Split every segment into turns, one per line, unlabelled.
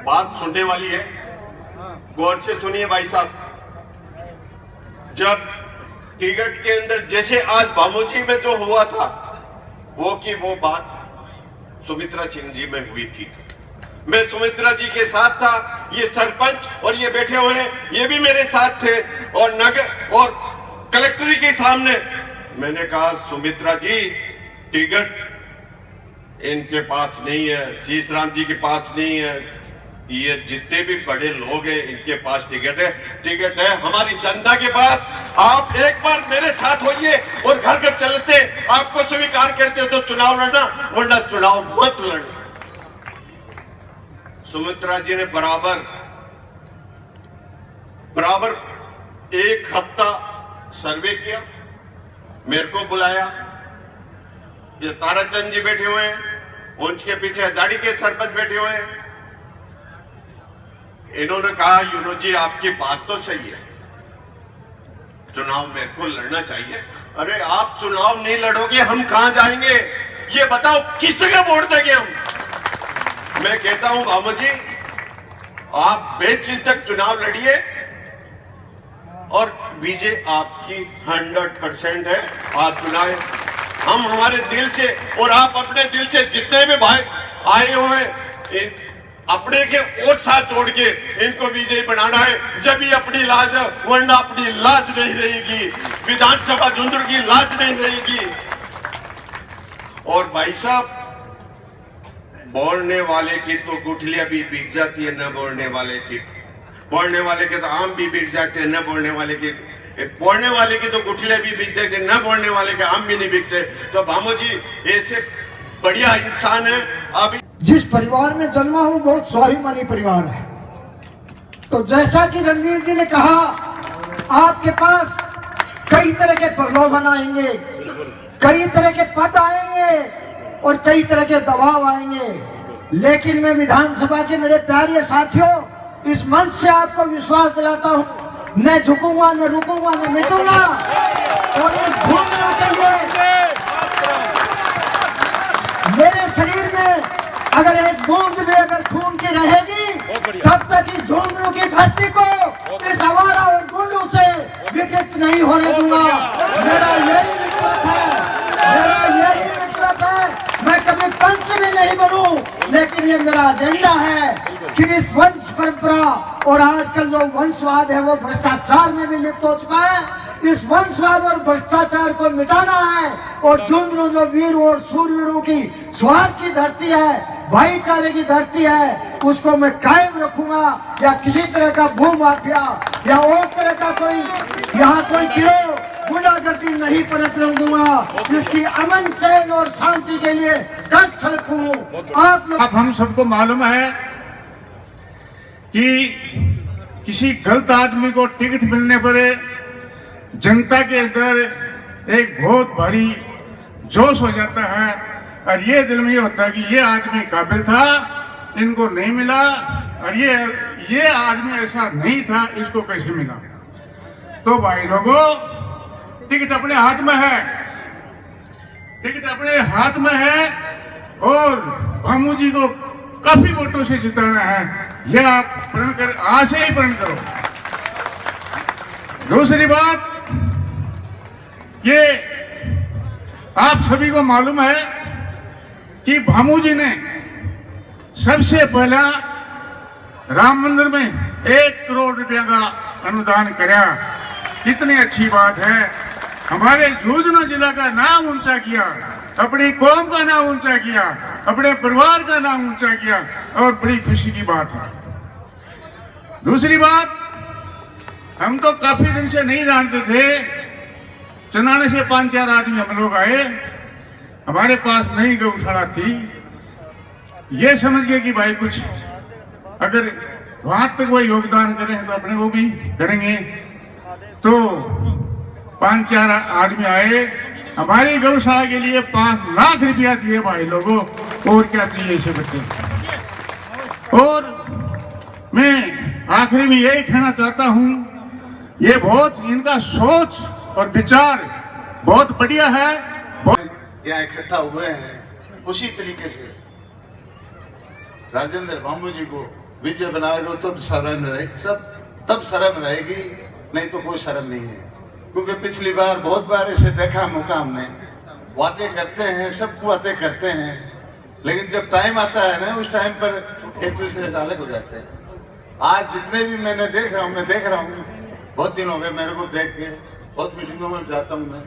बात सुनने वाली है, गौर से सुनिए भाई साहब। जब टिकट के अंदर जैसे आज भामोजी में जो हुआ था वो बात सुमित्रा सिंह जी में हुई थी। मैं सुमित्रा जी के साथ था, ये सरपंच और ये बैठे हुए हैं, ये भी मेरे साथ थे। और नगर और कलेक्ट्री के सामने मैंने कहा, सुमित्रा जी टिकट इनके पास नहीं है, शीश राम जी के पास नहीं है, ये जितने भी बड़े लोग हैं इनके पास टिकट है हमारी जनता के पास। आप एक बार मेरे साथ होइए और घर घर चलते, आपको स्वीकार करते हो तो चुनाव लड़ना, वरना चुनाव मत लड़ना। सुमित्रा जी ने बराबर एक हफ्ता सर्वे किया, मेरे को बुलाया। ये ताराचंद जी बैठे हुए हैं, उनके पीछे हजारी के सरपंच बैठे हुए हैं। इन्होंने कहा, यूनो जी आपकी बात तो सही है, चुनाव मेरे को लड़ना चाहिए। अरे आप चुनाव नहीं लड़ोगे हम कहां जाएंगे, ये बताओ किस जगह वोट देंगे हम। मैं कहता हूं भामो जी, आप बेचिंतक चुनाव लड़िए और विजय आपकी 100% है। आप चुनाए, हम हमारे दिल से और आप अपने दिल से जितने भी भाई आए हुए अपने के और साथ जोड़ के इनको विजयी बनाना है। जब ही अपनी लाज, वरना अपनी लाज नहीं रहेगी, विधानसभा झुंझुनू की लाज नहीं रहेगी। और भाई साहब, बोलने वाले की तो गुठलियां भी बिक जाती है, न बोलने वाले की। बोलने वाले के तो आम भी बिक जाते हैं, न बोलने वाले की। बोलने वाले की तो गुठलियां भी बिक जाती है, न बोलने वाले के आम भी नहीं बिकते। तो भामो जी ऐसे बढ़िया इंसान है। अब
जिस परिवार में जन्मा हूं बहुत स्वाभिमानी परिवार है। तो जैसा कि रणवीर जी ने कहा, आपके पास कई तरह के प्रलोभन आएंगे, कई तरह के पद आएंगे और कई तरह के दबाव आएंगे। लेकिन मैं विधानसभा के मेरे प्यारे साथियों, इस मंच से आपको विश्वास दिलाता हूं, न झुकूंगा, न रुकूंगा, न मिटूंगा। और इस झुंझुनू के लिए मेरे शरीर में अगर एक बूंद भी अगर खून की रहेगी, तब तक इस झुंझुनू की धरती को इस आवारा और गुंडों से विकृत नहीं होने दूंगा। मेरा यही विकल्प है, मेरा यही विकल्प है। मैं कभी पंच भी नहीं बनूं, लेकिन ये मेरा एजेंडा है कि इस वंश परंपरा और आजकल जो वंशवाद है वो भ्रष्टाचार में भी लिप्त हो चुका है। इस वंशवाद और भ्रष्टाचार को मिटाना है और झुंझुनू जो वीर और सूरवीरों की स्वार्थ की धरती है, भाईचारे की धरती है, उसको मैं कायम रखूंगा। या किसी तरह का भू माफिया या और तरह का कोई यहाँ कोई गिरोह गुंडागर्दी नहीं पनपने दूंगा। जिसकी अमन, चैन और शांति के लिए कर सकूं। आप
हम सबको मालूम है कि किसी गलत आदमी को टिकट मिलने पर जनता के अंदर एक बहुत भारी जोश हो जाता है और ये दिल में ये होता है कि ये आदमी काबिल था, इनको नहीं मिला, और ये आदमी ऐसा नहीं था, इसको कैसे मिला। तो भाई लोगों, टिकट अपने हाथ में है, टिकट अपने हाथ में है और भामू जी को काफी वोटों से जिताना है। यह आप प्रण कर, आज से ही प्रण करो। दूसरी बात, ये आप सभी को मालूम है कि भामू जी ने सबसे पहला राम मंदिर में 1 करोड़ रुपया का अनुदान करा। कितनी अच्छी बात है। हमारे झुंझुनू जिला का नाम ऊंचा किया, अपनी कौम का नाम ऊंचा किया, अपने परिवार का नाम ऊंचा किया और बड़ी खुशी की बात है। दूसरी बात, हम तो काफी दिन से नहीं जानते थे, चनाने से 5-4 आदमी हम लोग आए, हमारे पास नई गौशाला थी, ये समझ गए कि भाई कुछ अगर वहां तक वो योगदान करें तो अपने वो भी करेंगे। तो 5-4 आदमी आए, हमारी गौशाला के लिए 5 लाख रुपया दिए भाई लोगों। और क्या चाहिए इसे बच्चे। और मैं आखिरी में यही कहना चाहता हूं, ये बहुत इनका सोच और विचार बहुत बढ़िया है।
यहाँ इकट्ठा हुए हैं, उसी तरीके से राजेंद्र भामू जी को विजय बनाएगा तो शर्म रहेगी, सब तब शर्म रहेगी, नहीं तो कोई शर्म नहीं है। क्योंकि पिछली बार बहुत बार ऐसे देखा मौका हमने, बातें करते हैं, सब बातें करते हैं, लेकिन जब टाइम आता है ना उस टाइम पर एक दूसरे से अलग हो जाते हैं। आज जितने भी मैं देख रहा हूँ, बहुत दिन हो गए मेरे को देख के, बहुत मीटिंगों में जाता हूँ मैं,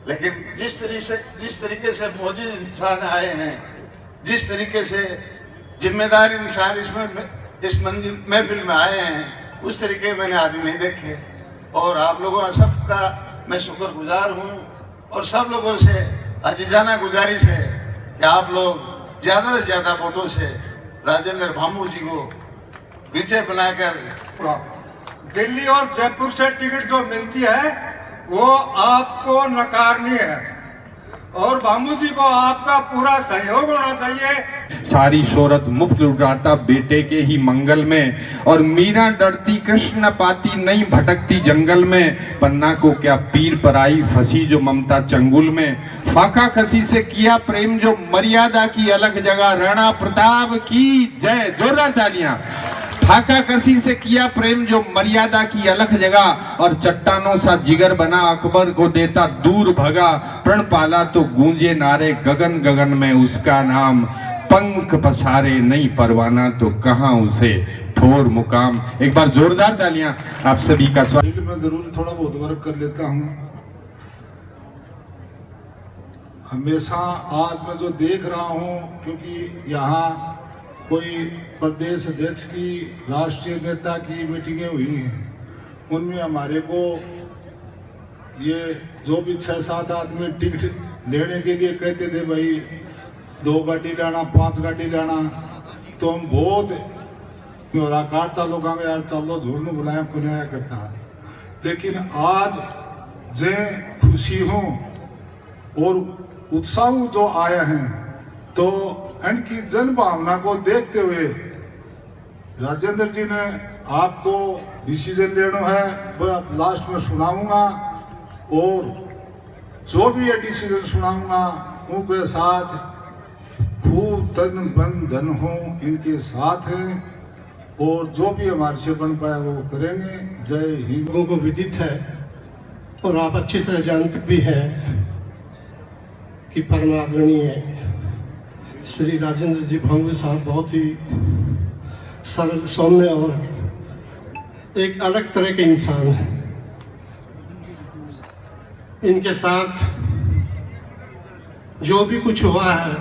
लेकिन जिस तरीके से मौजूद इंसान आए हैं, जिस तरीके से जिम्मेदार इंसान इस महफिल में आए हैं, उस तरीके मैंने आदमी नहीं देखे। और आप लोगों सबका मैं शुक्रगुजार हूँ, और सब लोगों से अजीजाना गुजारिश है कि आप लोग ज़्यादा से ज़्यादा वोटों से राजेंद्र भामू जी को विजय बनाकर,
दिल्ली और जयपुर से टिकट जो मिलती है वो आपको नकारनी है, और भामू जी को आपका पूरा सहयोग होना चाहिए।
सारी शोहरत मुफ्त लुटाता बेटे के ही मंगल में, और मीरा डरती कृष्ण पाती नहीं भटकती जंगल में। पन्ना को क्या पीर पर आई फंसी जो ममता चंगुल में। फाका खसी से किया प्रेम जो मर्यादा की अलग जगह। राणा प्रताप की जय, जोरदार तालियां। फाका कसी से किया प्रेम जो मर्यादा की अलग जगह, और चट्टानों सा जिगर बना अकबर को देता दूर भगा। प्रण पाला तो गूंजे नारे गगन गगन में उसका नाम। पंख पसारे नहीं परवाना तो कहां उसे ठोर मुकाम। एक बार जोरदार तालियां आप सभी का स्वागत।
मैं जरूर थोड़ा बहुत वर्क कर लेता हूँ। हमेशा आज मैं जो देख रहा हूँ, क्योंकि यहाँ कोई प्रदेश अध्यक्ष की, राष्ट्रीय नेता की मीटिंगें हुई हैं, उनमें हमारे को ये जो भी 6-7 आदमी टिकट लेने के लिए कहते थे, भाई 2 गाड़ी लाना, 5 गाड़ी लाना, तो हम बहुत निराकारता लोग यार चलो झूठ में बुलाया खुलाया करता। लेकिन आज जे खुशी हो और उत्साह जो आया है, तो इनकी जन भावना को देखते हुए राजेंद्र जी ने आपको डिसीजन लेना है, वह लास्ट में सुनाऊंगा, और जो भी ये डिसीजन सुनाऊंगा उनके साथ खूब तन मन धन हो इनके साथ हैं, और जो भी हमारे से बन पाए वो करेंगे। जय हिंद।
लोगों को विदित है और आप अच्छी तरह जानते भी हैं कि परम आदरणीय श्री राजेंद्र जी भामू साहब बहुत ही सरल, सौम्य और एक अलग तरह के इंसान हैं। इनके साथ जो भी कुछ हुआ है,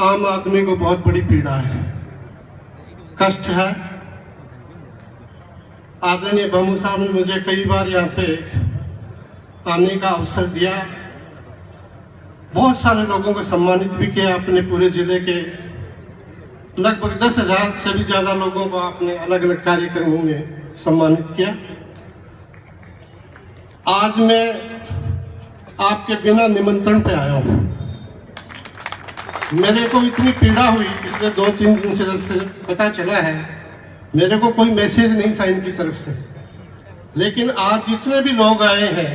आम आदमी को बहुत बड़ी पीड़ा है, कष्ट है। आदरणीय भामू साहब ने मुझे कई बार यहाँ पे आने का अवसर दिया, बहुत सारे लोगों को सम्मानित भी किया। अपने पूरे जिले के लगभग 10,000 से भी ज़्यादा लोगों को आपने अलग अलग कार्यक्रमों में सम्मानित किया। आज मैं आपके बिना निमंत्रण पे आया हूँ। मेरे को इतनी पीड़ा हुई पिछले 2-3 दिन से, जब से पता चला है, मेरे को कोई मैसेज नहीं था इनकी तरफ से, लेकिन आज जितने भी लोग आए हैं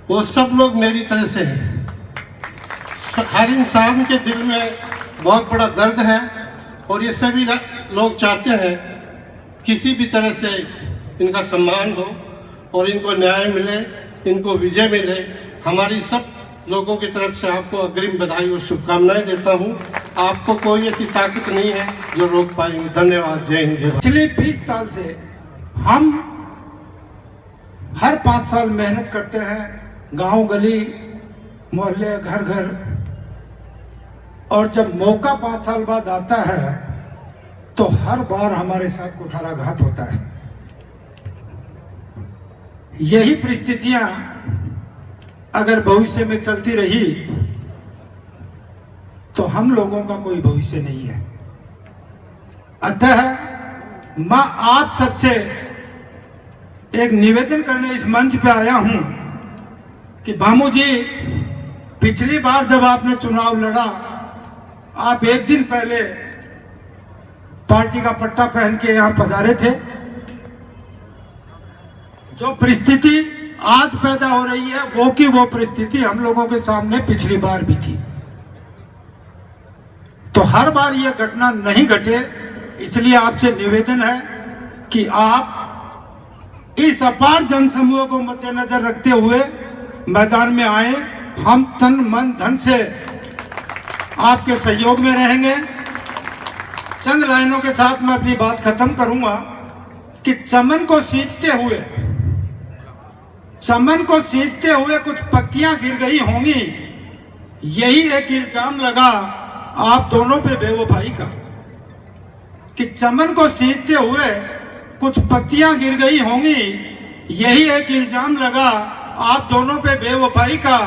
वो सब लोग मेरी तरह से हैं। हर इंसान के दिल में बहुत बड़ा दर्द है, और ये सभी लोग चाहते हैं किसी भी तरह से इनका सम्मान हो और इनको न्याय मिले, इनको विजय मिले। हमारी सब लोगों की तरफ से आपको अग्रिम बधाई और शुभकामनाएं देता हूं। आपको कोई ऐसी ताकत नहीं है जो रोक पाएंगे। धन्यवाद। जय हिंद, जय भारत।
पिछले 20 साल से हम हर 5 साल मेहनत करते हैं, गांव गली मोहल्ले घर घर, और जब मौका 5 साल बाद आता है तो हर बार हमारे साथ कुठाराघात होता है। यही परिस्थितियां अगर भविष्य में चलती रही तो हम लोगों का कोई भविष्य नहीं है। अतः मैं आप सबसे एक निवेदन करने इस मंच पे आया हूं कि भामू जी, पिछली बार जब आपने चुनाव लड़ा, आप एक दिन पहले पार्टी का पट्टा पहन के यहां पधारे थे। जो परिस्थिति आज पैदा हो रही है वो की वो परिस्थिति हम लोगों के सामने पिछली बार भी थी। तो हर बार ये घटना नहीं घटे
इसलिए आपसे निवेदन है कि आप इस अपार जनसमूह को मद्देनजर रखते हुए मैदान में आए। हम तन मन धन से आपके सहयोग में रहेंगे। चंद लाइनों के साथ मैं अपनी बात खत्म करूंगा कि चमन को सींचते हुए कुछ पत्तियां गिर गई होंगी, यही एक इल्जाम लगा आप दोनों पे बेवफाई का। कि चमन को सींचते हुए कुछ पत्तियां गिर गई होंगी, यही एक इल्जाम लगा आप दोनों पे बेवफाई का।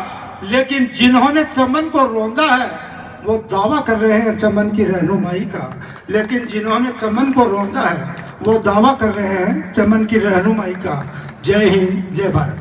लेकिन जिन्होंने चमन को रौंदा है वो दावा कर रहे हैं चमन की रहनुमाई का। लेकिन जिन्होंने चमन को रौंदा है वो दावा कर रहे हैं चमन की रहनुमाई का। जय हिंद, जय भारत।